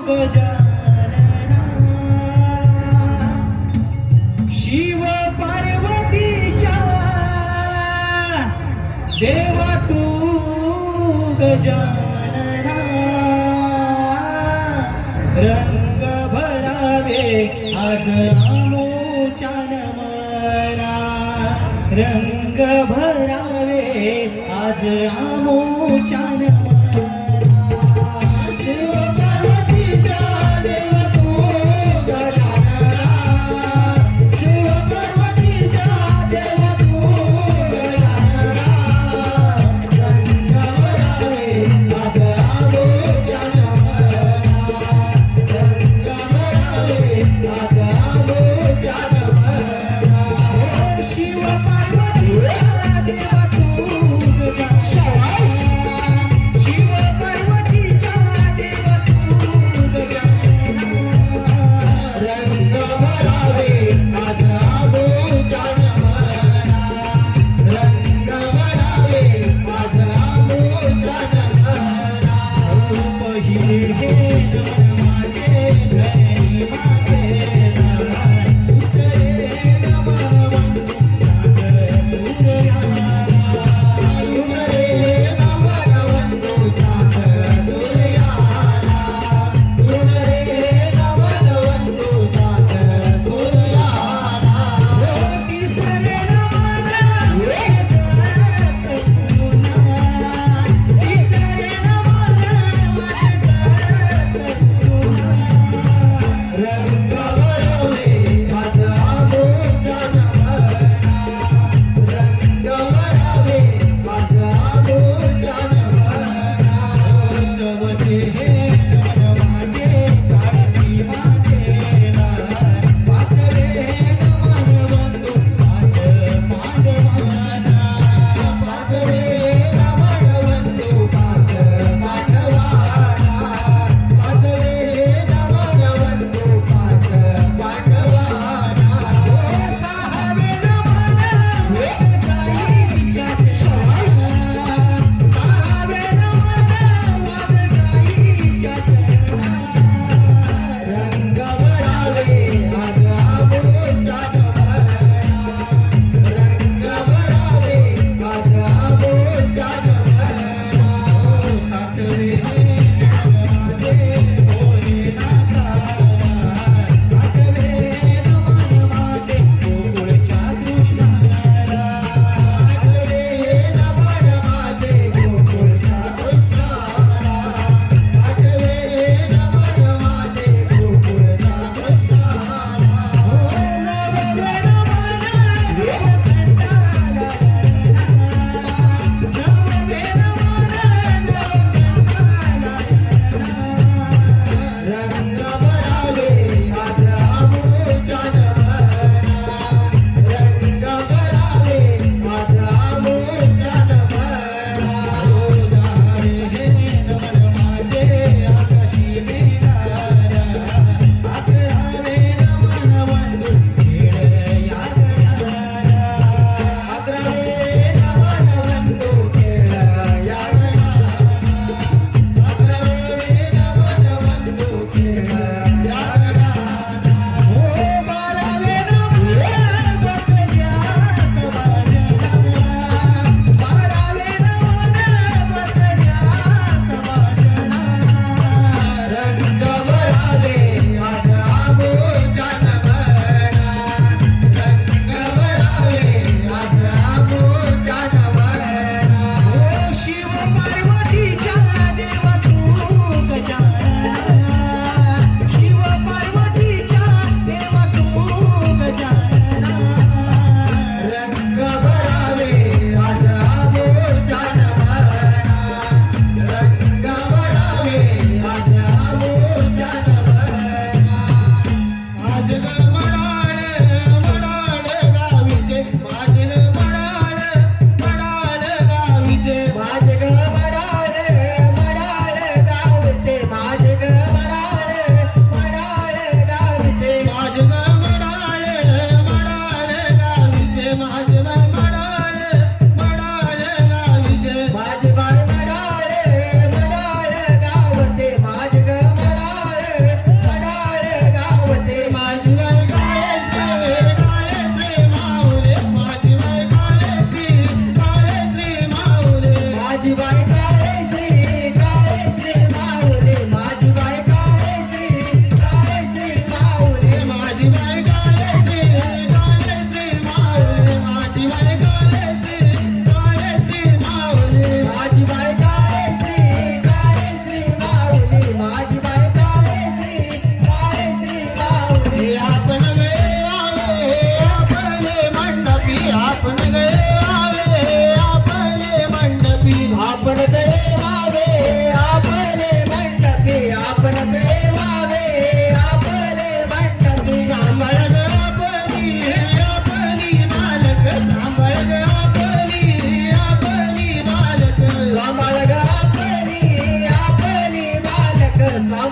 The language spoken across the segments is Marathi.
गजानना शिव पार्वतीच्या देवा तू गजानना रंग भरावे आज आमोच्या मना रंग भरावे आज आमोच्या मना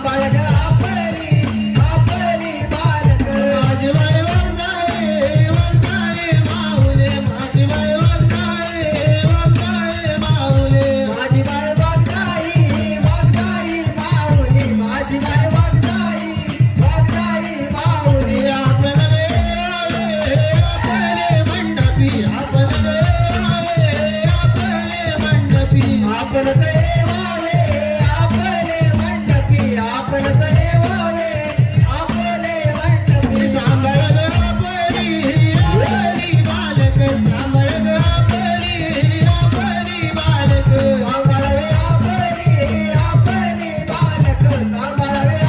बाळग आपली आपली बालक माझी बाई वंदाळे माऊले माझी बाई वंदाळे माऊले माझी बाई वागदाई माऊली माझी बाई वागदाई माऊली आपण आपले मंडपी आपण देवावे आपले मंडपी आपण देवावे आपले मंडपी सांभाळ आपली बालक सांभाळ आपली बालक सांभाळवे आपली बालक सांभाळवे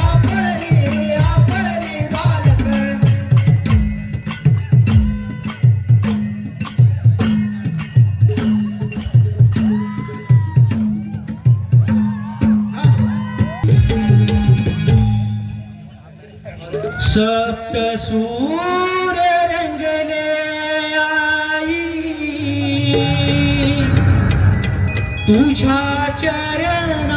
आपली बालक सप्त सूर रंगले आई तुझ्या चरणाला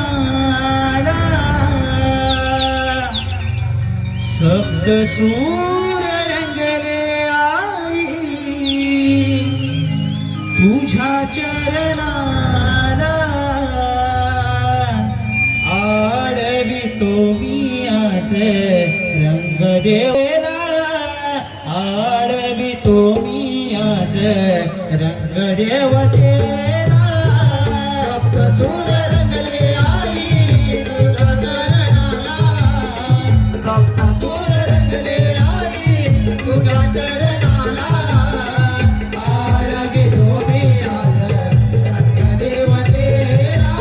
सप्त सूर रंगले आई तुझ्या चरणाला आडवितो मी आज रंग देवला आडवितो मी आज रंग देवतेला सप्त सूर रंगले आई तुझ्या चरणाला सप्त सूर रंगले आई तुझ्या चरणाला आडवितो मी आज रंग देवतेला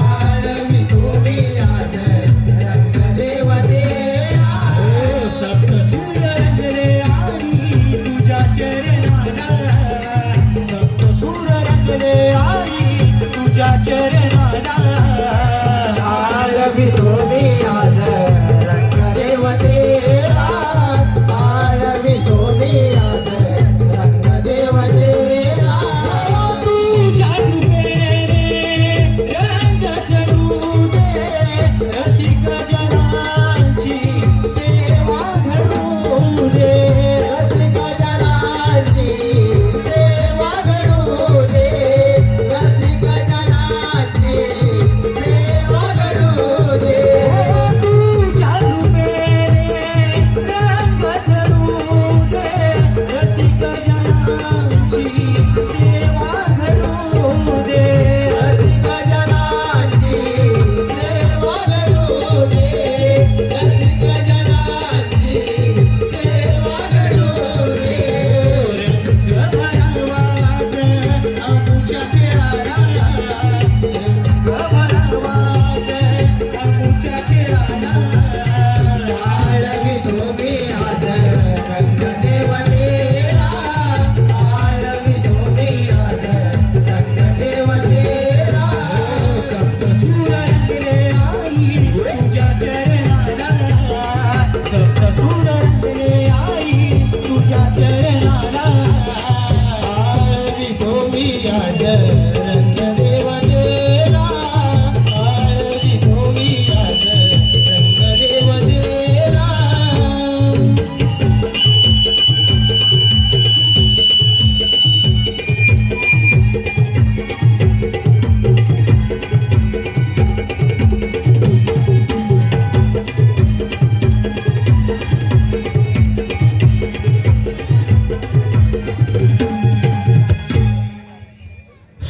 आडवितो मी आज रंग देवतेला सप्त सूर रंगले आई तुझ्या चरणाला सप्त सूर रंगले आई तुझ्या चरणाला आळवितो मी आज रंग देवतेला आळवितो मी आज रंग देवतेला तुझ्या कृपेने रंग चढू दे रसिक जनांची सेवा घडू दे रसिक जनांची सेवा घडू दे रसिक जनांची सेवा घडू दे तुझ्या कृपेने रंग चढू दे रसिक जनांची सेवा घडू दे रसिक जनांची सेवा घडू दे रसिक जनांची सेवा घडू दे रंग भरावाज आमुच्या खेळाला रंग भरावाज आमुच्या खेळाला आळवितो मी आज रंग देवतेला आळवितो मी आज रंग देवतेला सप्त सूर रंगले आई तुझ्या चरणाला सप्त सूर रंगले आई तुझ्या चरणाला आळवितो मी आज रंग देवतेला आळवितो मी आज रंग देवतेला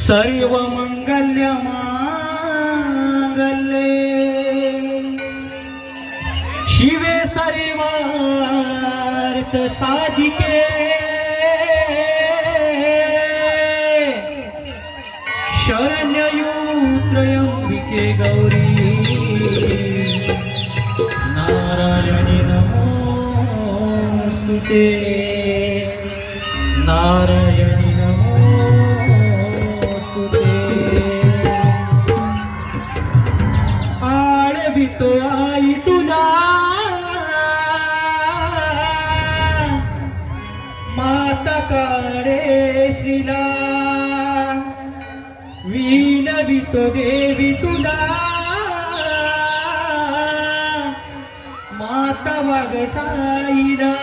सर्व मंगल्य मांगल्ये शिवे सर्वार्थ साधिके शरण्ययूत्रयंबिके गौरी नारायणी नमोस्तुते नारायणी नमोस्तुते आळवितो आई तुला माता काळे श्रीला विनवितो देवी तुला माता वाघ साईला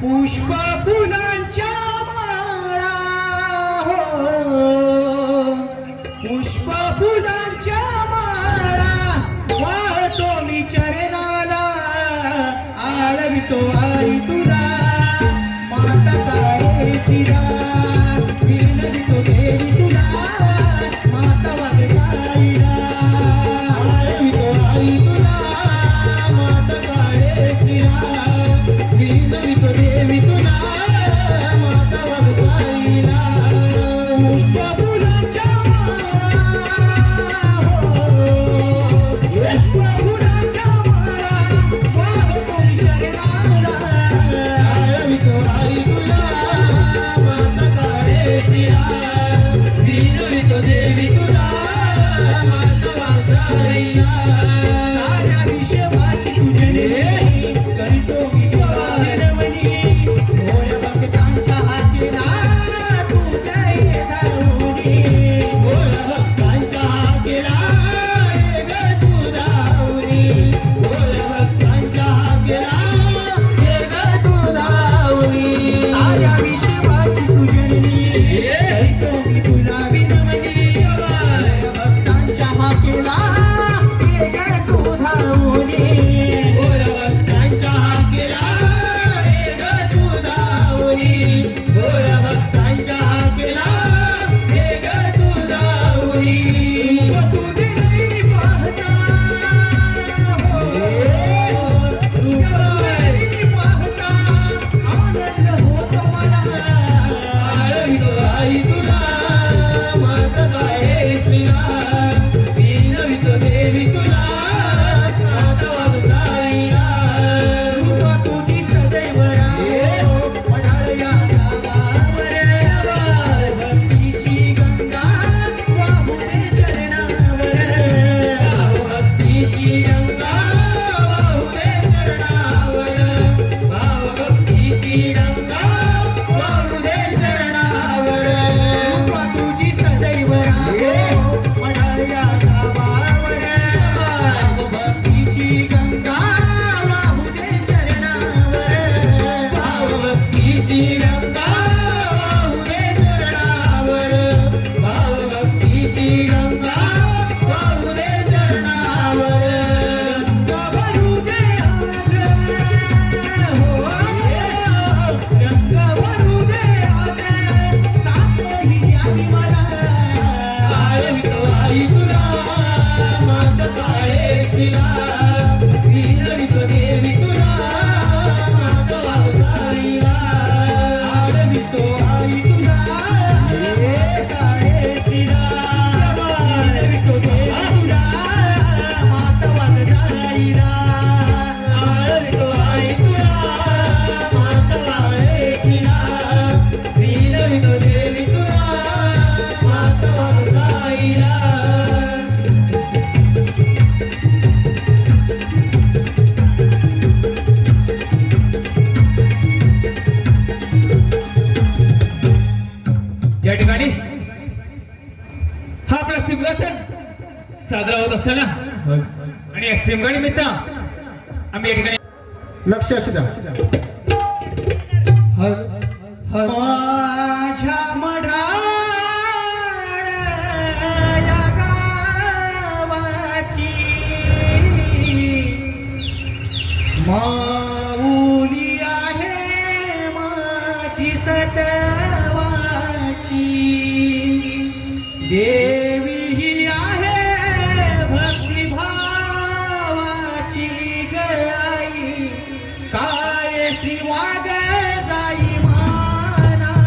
पुष्प फुलांच्या माळा हो पुष्प फुलांच्या माळा वाहतो मी चरणाला आळवितो आई तुला माता काळेशीला विनवितो देवी तुला माता वाघ साईला आळवितो आई तुला माता काळेशीला विनवितो देवी तुला माता वाघ साईला पुष्प फुलांच्या माळा हो पुष्प फुलांच्या माळा वाहतो मी चरणाला आळवितो आई तुला माता काळेशीला विनवितो देवी तुला माता वाघ साईला साऱ्या विश्वाची तुझे करीतो विश्वारवणी भोळ्या भक्तांच्या हाकेला तू जय दारुणी भोळ्या भक्तांच्या हाकेला ये ग तू दारुणी भोळ्या भक्तांच्या हाकेला ये ग तू दारुणी साऱ्या विश्वाची तुझे करीतो मी तुला विनवणी भोळ्या भक्तांच्या हाकेला ये ग तू धावणी भोळ्या भक्तांच्या हाकेला ये ग तू धावणी भोळ्या भक्तांच्या हाकेला ये ग तू धावणी तुझे नाही पाहता हो तुझे पाहता आनंद होतो मला आळवितो आई तुला माता काळेशीला विनवितो देवी तुला माता वाघ साईला कृपा तुझी सदैव राहो पडाळ या गावावर भक्तीची गंगा वाहू दे चरणावर भक्तीची गंगा वाहू दे चरणावर भक्तीची गंगा वाहू दे चरणावर कृपा तुझी सदैव राहो पडाळ या गावावर भक्तीची गंगा वाहू दे चरणावर भक्तीची गंगा वाहू दे चरणावर भक्तीची गंगा वाहू दे चरणावर गंगा भरू दे आज हो गंगा भरू दे आज साखरही द्यावी मला आळवितो आई तुला माता काळेशीला विनवितो देवी तुला माता वाघ साईला आळवितो आई तुला काळेशीला विनवितो देवी तुला माता वाघ साईला आळवितो आई तुला माता काळेशीला विनवितो देवी तुला माता वाघ साईला या ठिकाणी हा आपला शिमगा सण साजरा होत असताना आणि या शिमगा निमित्त आम्ही या ठिकाणी लक्ष असू द्या माझ्या मढाळ या गावाची माऊली आहे माझी सतवाची देवी ही आहे भक्तिभावाची गाई काय श्री वाघ जाई मानाची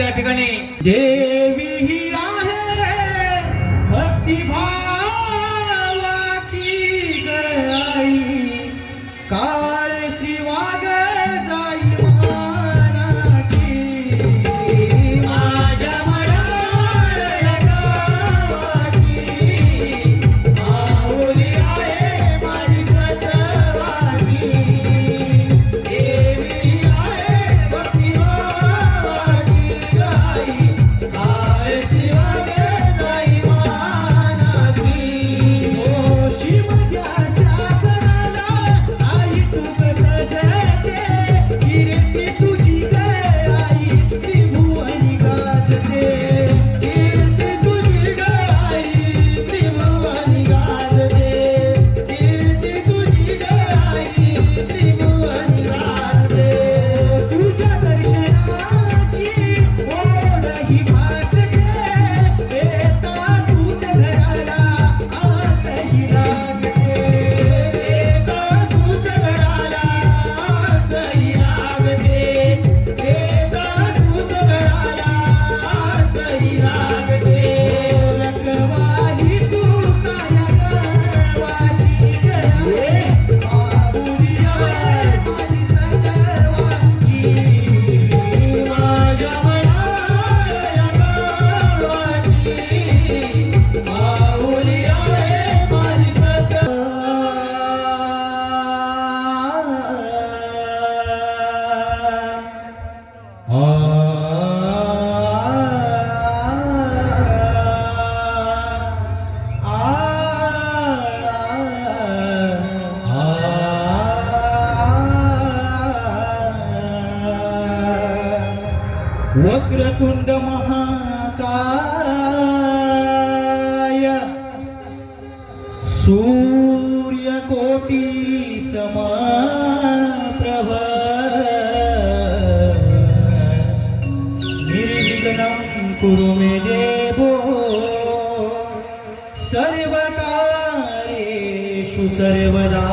या ठिकाणी देवी ही आहे भक्तिभावाची गई काळ श्रीवाग जाई मानाची माझ्या मनाला गावाची माऊली आहे माझी सतवाची देवी आहे भक्तिभावाची गई काळ श्रीवाग जाई मानाची ओ शिवग्याच्या सणाला आई तू सजते कीर्ती तुझी गं आई त्रिभुवनी गाजते कीर्ती तुझी गं आई त्रिभुवनी गाजते कीर्ती तुझी गं आई त्रिभुवनी गाजते तुझ्या दर्शनाची ओढ ही भासते येता तुझ घराला आस ही लागते येता तुझ घराला आस ही लागते येता तुझ घराला आस ही लागते रखवाली तू साया करवाची गं माऊली आहे माझी सगवाची माझ्या मनाला गावाची माऊली आहे माझी वक्रतुंड महाकाय सूर्यकोटी समप्रभ निर्विघ्नं कुरु मे देवो सर्वकार्येषु सर्वदा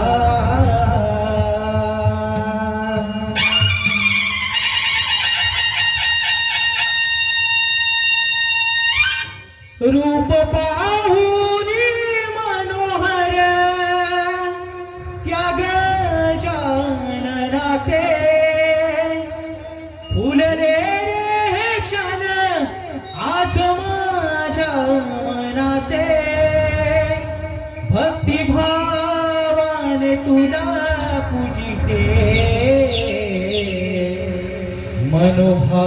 रूप पाहुनी मनोहर त्या गजाननाचे फुलले रे क्षण आज माझ्या मनाचे भक्तिभावाने तुला पूजिते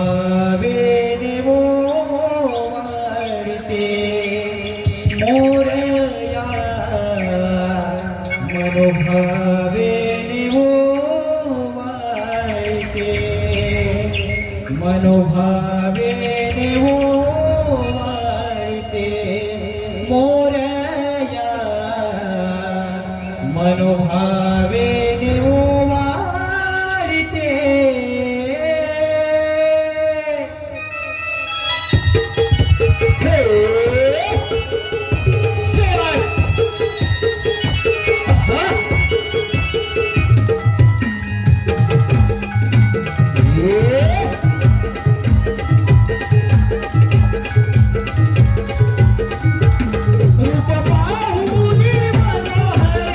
मनोभावेने वाढते मोरया मनोभावेने वाढते मनोभावेने वाढते मोरया मनोभावेने वाढते रूप पाहुनी मनोहर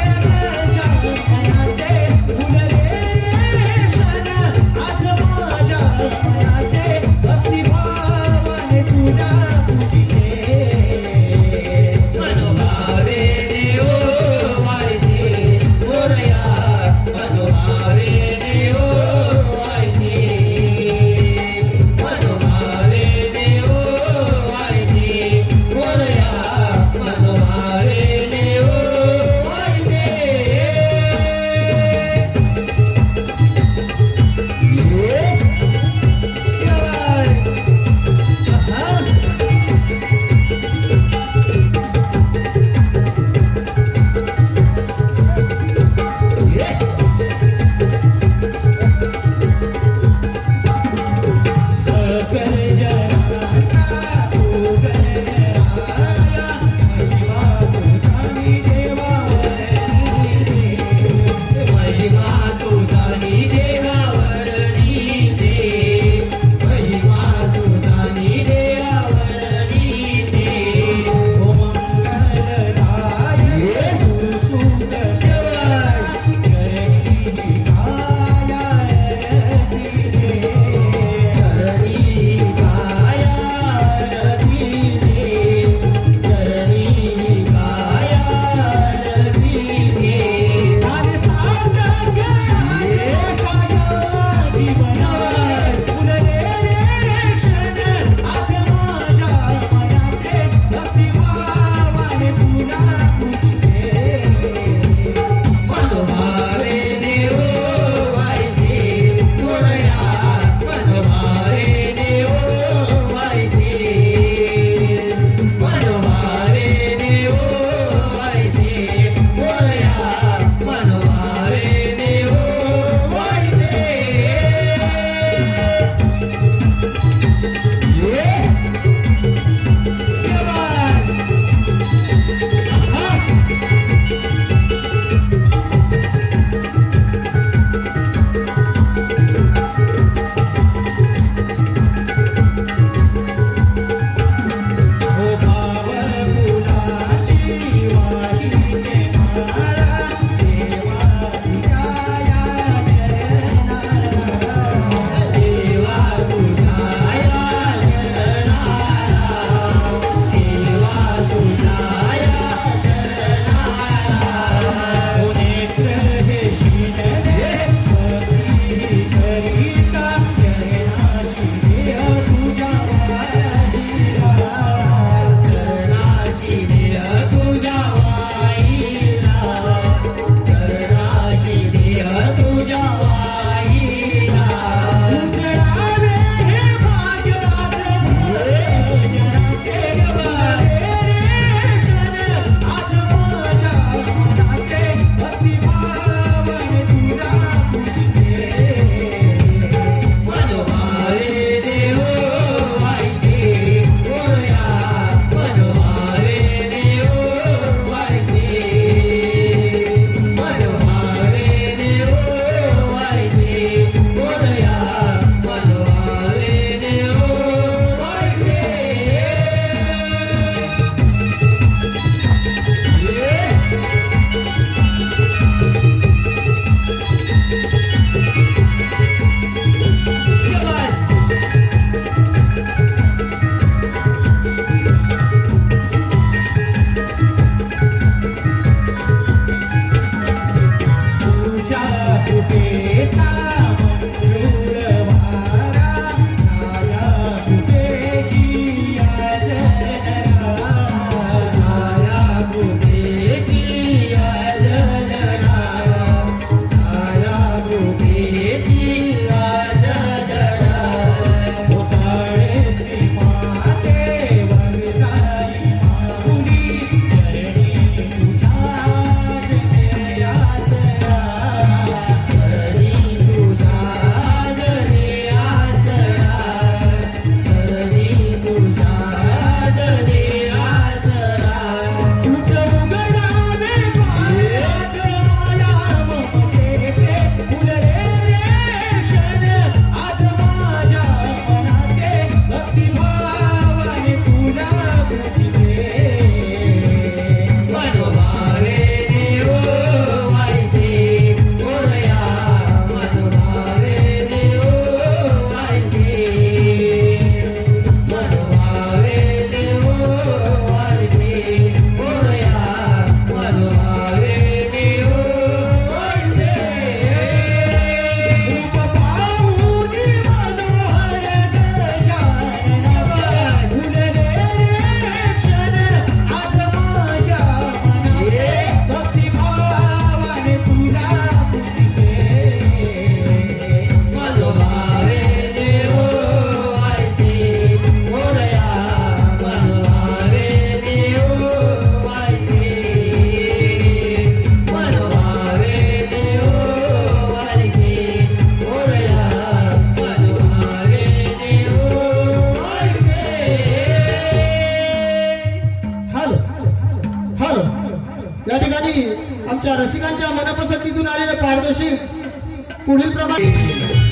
पुढील प्रमाणे